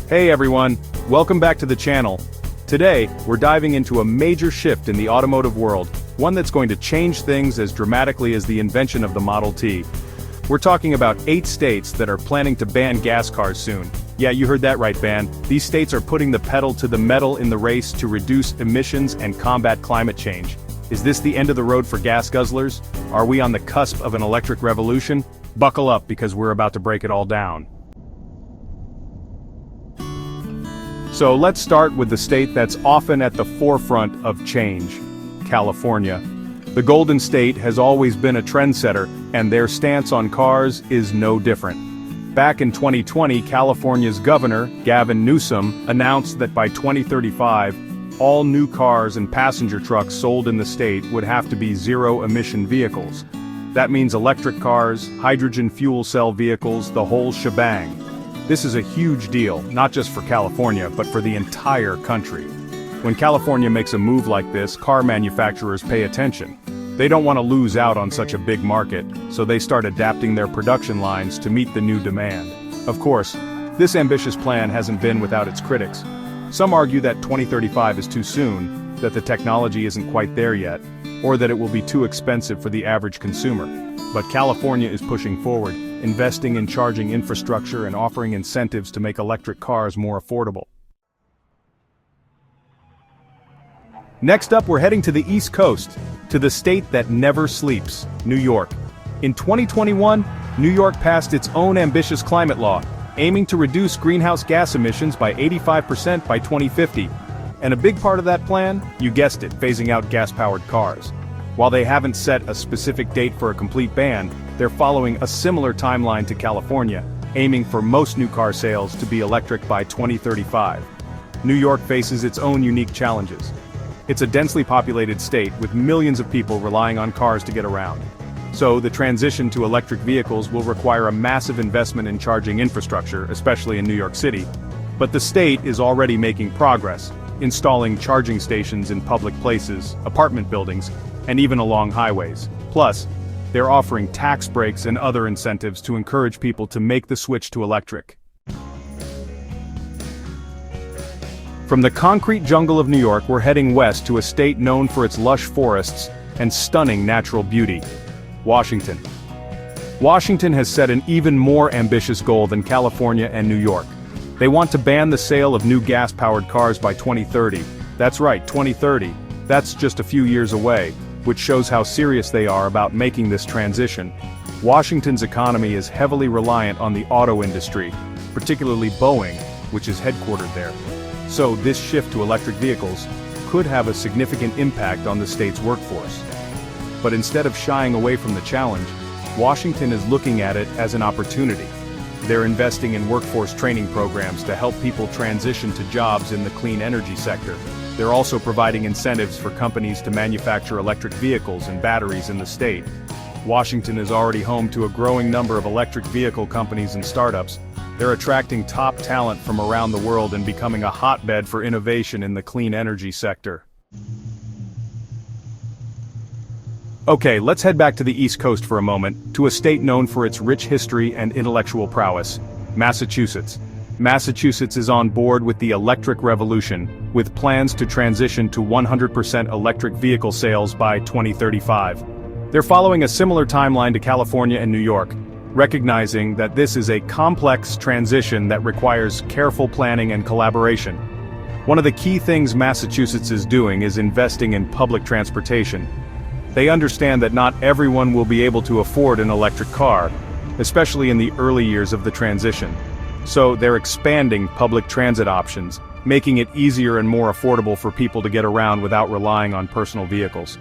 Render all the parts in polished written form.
Hey everyone, welcome back to the channel. Today, we're diving into a major shift in the automotive world, one that's going to change things as dramatically as the invention of the Model T. We're talking about 8 states that are planning to ban gas cars soon. Yeah, you heard that right, ban. These states are putting the pedal to the metal in the race to reduce emissions and combat climate change. Is this the end of the road for gas guzzlers? Are we on the cusp of an electric revolution? Buckle up because we're about to break it all down. So let's start with the state that's often at the forefront of change, California. The Golden State has always been a trendsetter, and their stance on cars is no different. Back in 2020, California's governor, Gavin Newsom, announced that by 2035, all new cars and passenger trucks sold in the state would have to be zero-emission vehicles. That means electric cars, hydrogen fuel cell vehicles, the whole shebang. This is a huge deal, not just for California, but for the entire country. When California makes a move like this, car manufacturers pay attention. They don't want to lose out on such a big market, so they start adapting their production lines to meet the new demand. Of course, this ambitious plan hasn't been without its critics. Some argue that 2035 is too soon, that the technology isn't quite there yet, or that it will be too expensive for the average consumer. But California is pushing forward, investing in charging infrastructure and offering incentives to make electric cars more affordable. Next up, we're heading to the East Coast, to the state that never sleeps, New York. In 2021, New York passed its own ambitious climate law, aiming to reduce greenhouse gas emissions by 85% by 2050. And a big part of that plan, you guessed it, phasing out gas-powered cars. While they haven't set a specific date for a complete ban, they're following a similar timeline to California, aiming for most new car sales to be electric by 2035. New York faces its own unique challenges. It's a densely populated state with millions of people relying on cars to get around. So the transition to electric vehicles will require a massive investment in charging infrastructure, especially in New York City. But the state is already making progress, installing charging stations in public places, apartment buildings, and even along highways. Plus, they're offering tax breaks and other incentives to encourage people to make the switch to electric. From the concrete jungle of New York, we're heading west to a state known for its lush forests and stunning natural beauty, Washington. Washington has set an even more ambitious goal than California and New York. They want to ban the sale of new gas-powered cars by 2030. That's right, 2030. That's just a few years away, which shows how serious they are about making this transition. Washington's economy is heavily reliant on the auto industry, particularly Boeing, which is headquartered there. So this shift to electric vehicles could have a significant impact on the state's workforce. But instead of shying away from the challenge, Washington is looking at it as an opportunity. They're investing in workforce training programs to help people transition to jobs in the clean energy sector. They're also providing incentives for companies to manufacture electric vehicles and batteries in the state. Washington is already home to a growing number of electric vehicle companies and startups. They're attracting top talent from around the world and becoming a hotbed for innovation in the clean energy sector. Okay, let's head back to the East Coast for a moment, to a state known for its rich history and intellectual prowess, Massachusetts. Massachusetts is on board with the electric revolution, with plans to transition to 100% electric vehicle sales by 2035. They're following a similar timeline to California and New York, recognizing that this is a complex transition that requires careful planning and collaboration. One of the key things Massachusetts is doing is investing in public transportation. They understand that not everyone will be able to afford an electric car, especially in the early years of the transition. So they're expanding public transit options, making it easier and more affordable for people to get around without relying on personal vehicles.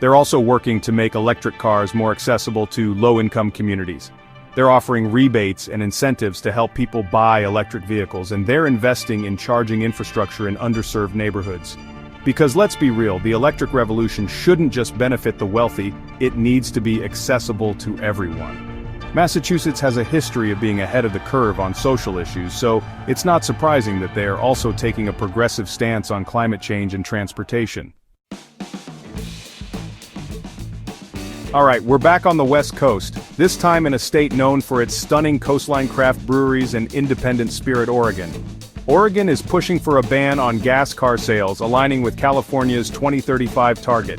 They're also working to make electric cars more accessible to low-income communities. They're offering rebates and incentives to help people buy electric vehicles, and they're investing in charging infrastructure in underserved neighborhoods. Because let's be real, the electric revolution shouldn't just benefit the wealthy, it needs to be accessible to everyone. Massachusetts has a history of being ahead of the curve on social issues, so it's not surprising that they are also taking a progressive stance on climate change and transportation. Alright, we're back on the West Coast, this time in a state known for its stunning coastline craft breweries and independent spirit, Oregon. Oregon is pushing for a ban on gas car sales, aligning with California's 2035 target.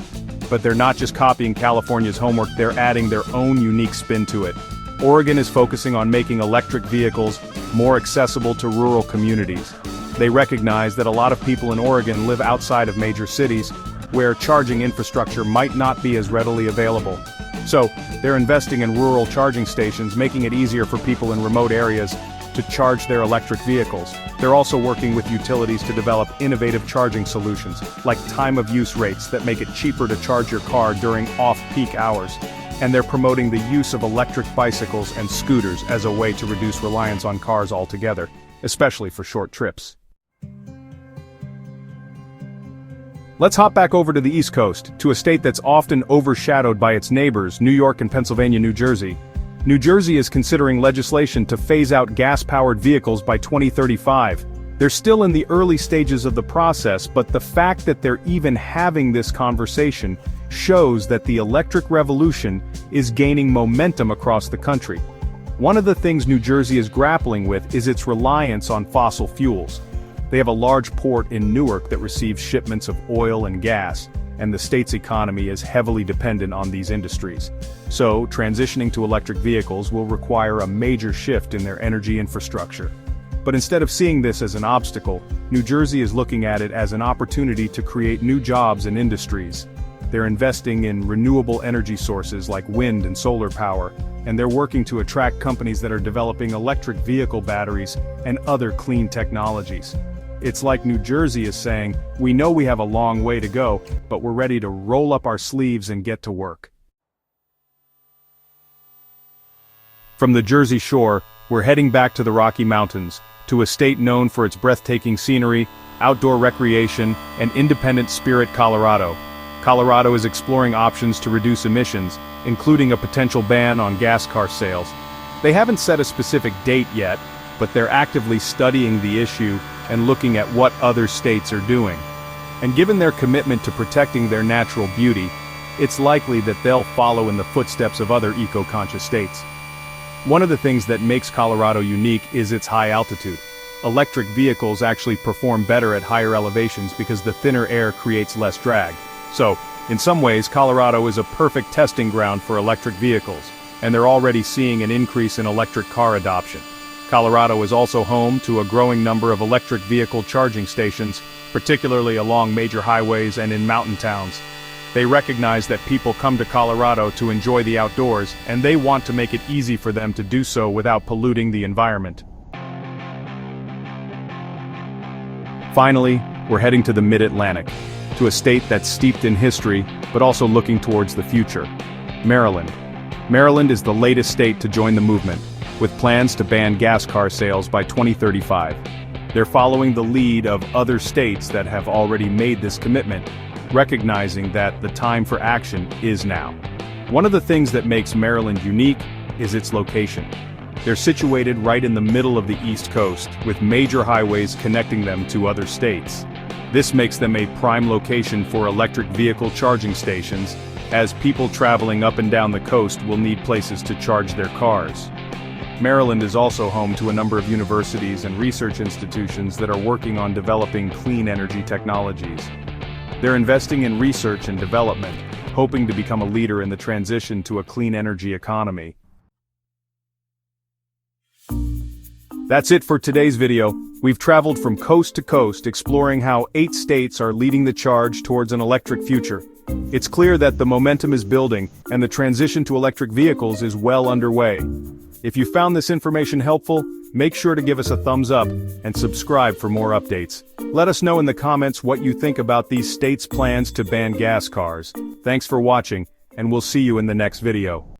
But they're not just copying California's homework, they're adding their own unique spin to it. Oregon is focusing on making electric vehicles more accessible to rural communities. They recognize that a lot of people in Oregon live outside of major cities, where charging infrastructure might not be as readily available. So, they're investing in rural charging stations, making it easier for people in remote areas to charge their electric vehicles. They're also working with utilities to develop innovative charging solutions, like time-of-use rates that make it cheaper to charge your car during off-peak hours. And they're promoting the use of electric bicycles and scooters as a way to reduce reliance on cars altogether, especially for short trips. Let's hop back over to the East Coast, to a state that's often overshadowed by its neighbors, New York and Pennsylvania, New Jersey. New Jersey is considering legislation to phase out gas-powered vehicles by 2035. They're still in the early stages of the process, but the fact that they're even having this conversation shows that the electric revolution is gaining momentum across the country. One of the things New Jersey is grappling with is its reliance on fossil fuels. They have a large port in Newark that receives shipments of oil and gas, and the state's economy is heavily dependent on these industries. So, transitioning to electric vehicles will require a major shift in their energy infrastructure. But instead of seeing this as an obstacle, New Jersey is looking at it as an opportunity to create new jobs and industries. They're investing in renewable energy sources like wind and solar power, and they're working to attract companies that are developing electric vehicle batteries and other clean technologies. It's like New Jersey is saying, we know we have a long way to go, but we're ready to roll up our sleeves and get to work. From the Jersey Shore, we're heading back to the Rocky Mountains, to a state known for its breathtaking scenery, outdoor recreation, and independent spirit, Colorado. Colorado is exploring options to reduce emissions, including a potential ban on gas car sales. They haven't set a specific date yet, but they're actively studying the issue and looking at what other states are doing. And given their commitment to protecting their natural beauty, it's likely that they'll follow in the footsteps of other eco-conscious states. One of the things that makes Colorado unique is its high altitude. Electric vehicles actually perform better at higher elevations because the thinner air creates less drag. So, in some ways, Colorado is a perfect testing ground for electric vehicles, and they're already seeing an increase in electric car adoption. Colorado is also home to a growing number of electric vehicle charging stations, particularly along major highways and in mountain towns. They recognize that people come to Colorado to enjoy the outdoors, and they want to make it easy for them to do so without polluting the environment. Finally, we're heading to the Mid-Atlantic, to a state that's steeped in history, but also looking towards the future. Maryland. Maryland is the latest state to join the movement, with plans to ban gas car sales by 2035. They're following the lead of other states that have already made this commitment, recognizing that the time for action is now. One of the things that makes Maryland unique is its location. They're situated right in the middle of the East Coast, with major highways connecting them to other states. This makes them a prime location for electric vehicle charging stations, as people traveling up and down the coast will need places to charge their cars. Maryland is also home to a number of universities and research institutions that are working on developing clean energy technologies. They're investing in research and development, hoping to become a leader in the transition to a clean energy economy. That's it for today's video. We've traveled from coast to coast, exploring how 8 states are leading the charge towards an electric future. It's clear that the momentum is building, and the transition to electric vehicles is well underway. If you found this information helpful, make sure to give us a thumbs up and subscribe for more updates. Let us know in the comments what you think about these states' plans to ban gas cars. Thanks for watching, and we'll see you in the next video.